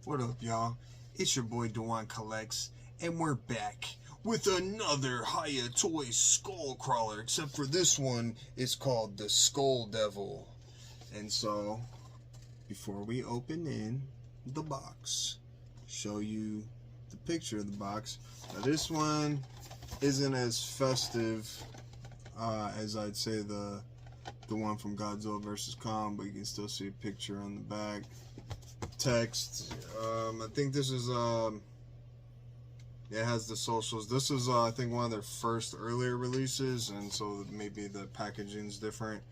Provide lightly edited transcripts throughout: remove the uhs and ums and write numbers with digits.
What up, y'all? It's your boy Dewan Collects, and we're back with another Hiya Toy Skullcrawler, except for this one is called the Skull Devil. And so, before we open in the box, show you the picture of the box. Now this one isn't as festive as I'd say the one from Godzilla vs. Kong, but you can still see a picture on the back. Text. I think this is it has the socials. This is I think one of their first earlier releases, and so maybe the packaging's different.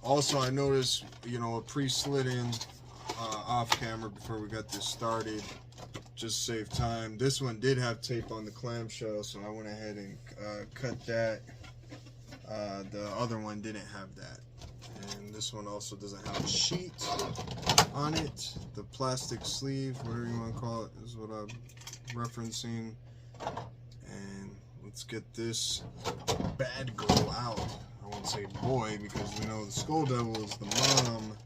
Also, I noticed, you know, a pre-slid in off camera before we got this started, just save time. This one did have tape on the clamshell, so I went ahead and cut that. The other one didn't have that. And this one also doesn't have a sheet on it. The plastic sleeve, whatever you want to call it, is what I'm referencing. And let's get this bad girl out. I won't say boy because we know the Skull Devil is the mom.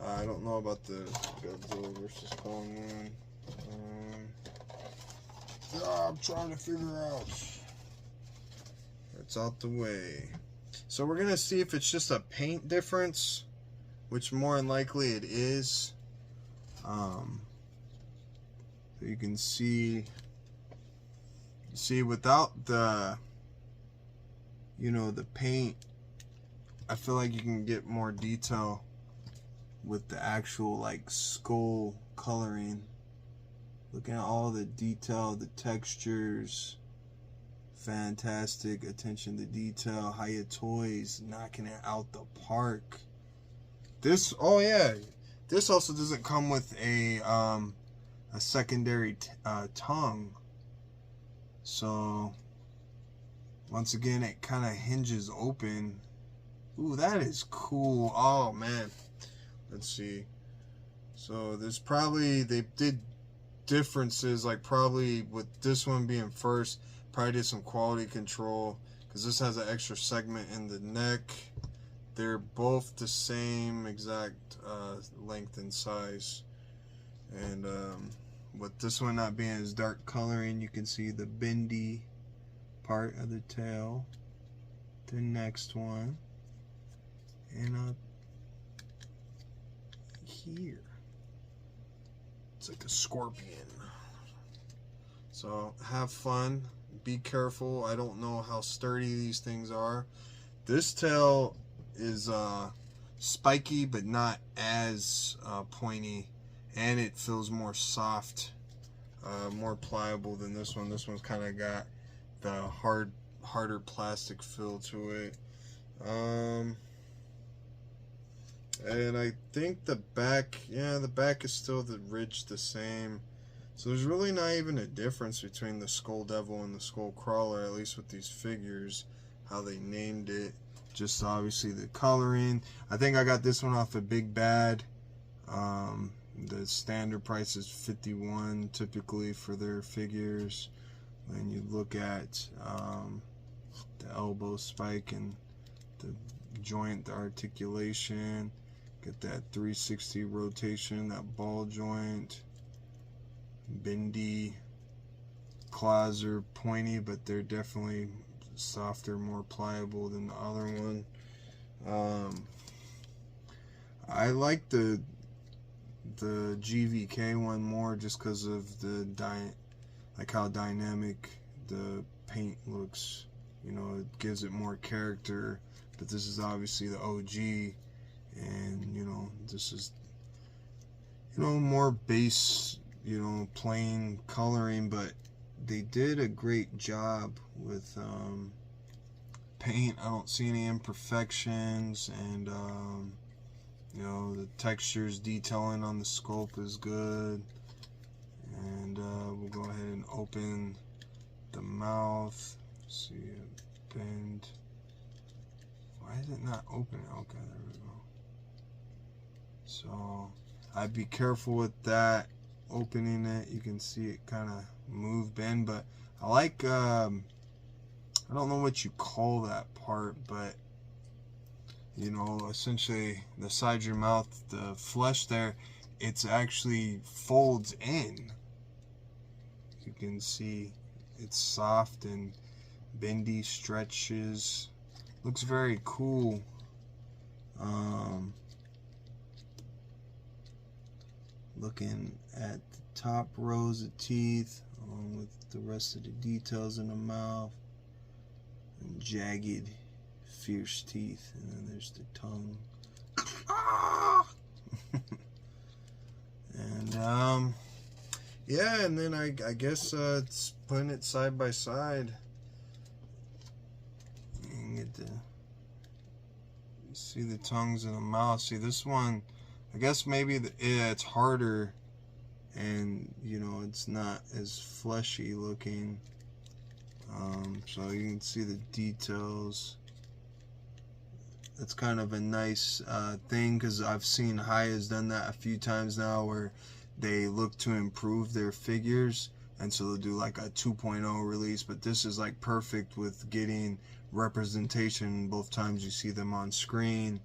I don't know about the Godzilla vs. Kong one. I'm trying to figure out. It's out the way. So we're gonna see if it's just a paint difference, which more than likely it is. So you can see without the, you know, the paint, I feel like you can get more detail with the actual like skull coloring. Look at all the detail, the textures. Fantastic attention to detail. Hiya Toys knocking it out the park. This, oh yeah, this also doesn't come with a secondary tongue. So once again, it kind of hinges open. Ooh, that is cool. Oh man, let's see. So there's probably, they did differences, like probably with this one being first, probably did some quality control because this has an extra segment in the neck. They're both the same exact length and size, and with this one not being as dark coloring, you can see the bendy part of the tail. The next one, and up here it's like a scorpion. So have fun. Be careful. I don't know how sturdy these things are. This tail is spiky, but not as pointy, and it feels more soft, more pliable than this one. This one's kind of got the harder plastic feel to it. And I think the back, yeah, the back is still the ridge the same. So there's really not even a difference between the Skull Devil and the Skullcrawler, at least with these figures, how they named it. Just obviously the coloring. I think I got this one off of Big Bad. The standard price is $51 typically for their figures. When you look at the elbow spike and the joint, the articulation, get that 360 rotation, that ball joint. Bendy, claws are pointy, but they're definitely softer, more pliable than the other one. I like the GVK one more just because of the like how dynamic the paint looks. You know, it gives it more character. But this is obviously the OG, and you know, this is, you know, more base, you know, plain coloring, but they did a great job with paint. I don't see any imperfections, and you know, the textures, detailing on the sculpt is good. And we'll go ahead and open the mouth. See it bend. Why is it not opening? Okay, there we go. So I'd be careful with that. Opening it, you can see it kind of move, bend, but I like I don't know what you call that part, but you know, essentially the side of your mouth, the flesh there, it's actually folds in. You can see it's soft and bendy, stretches. Looks very cool. Looking at the top rows of teeth along with the rest of the details in the mouth, and jagged, fierce teeth, and then there's the tongue. And yeah, and then I guess it's putting it side by side. You can get the, see the tongues in the mouth. See this one, I guess maybe it's harder, and you know it's not as fleshy looking. So you can see the details. That's kind of a nice thing, because I've seen Hiya's done that a few times now, where they look to improve their figures, and so they'll do like a 2.0 release. But this is like perfect with getting representation both times you see them on screen,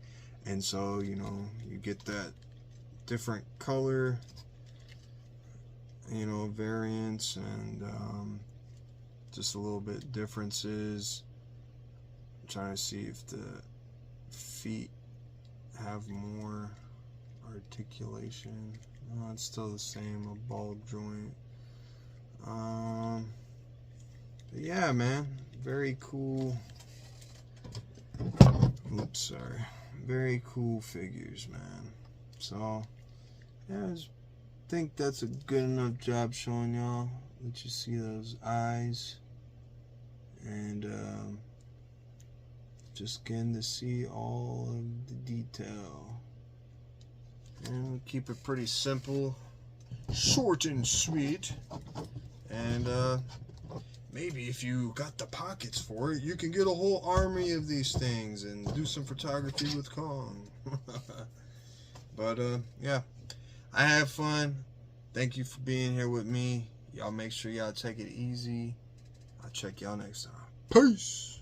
and so you know you get that different color, you know, variance, and just a little bit differences. I'm trying to see if the feet have more articulation. No, it's still the same, a ball joint. But yeah, man, very cool. Oops, sorry. Very cool figures, man. So yeah, I just think that's a good enough job showing y'all. Let you see those eyes, and just getting to see all of the detail. And we'll keep it pretty simple, short and sweet. And maybe if you got the pockets for it, you can get a whole army of these things and do some photography with Kong. But yeah, I have fun. Thank you for being here with me. Y'all make sure y'all take it easy. I'll check y'all next time. Peace.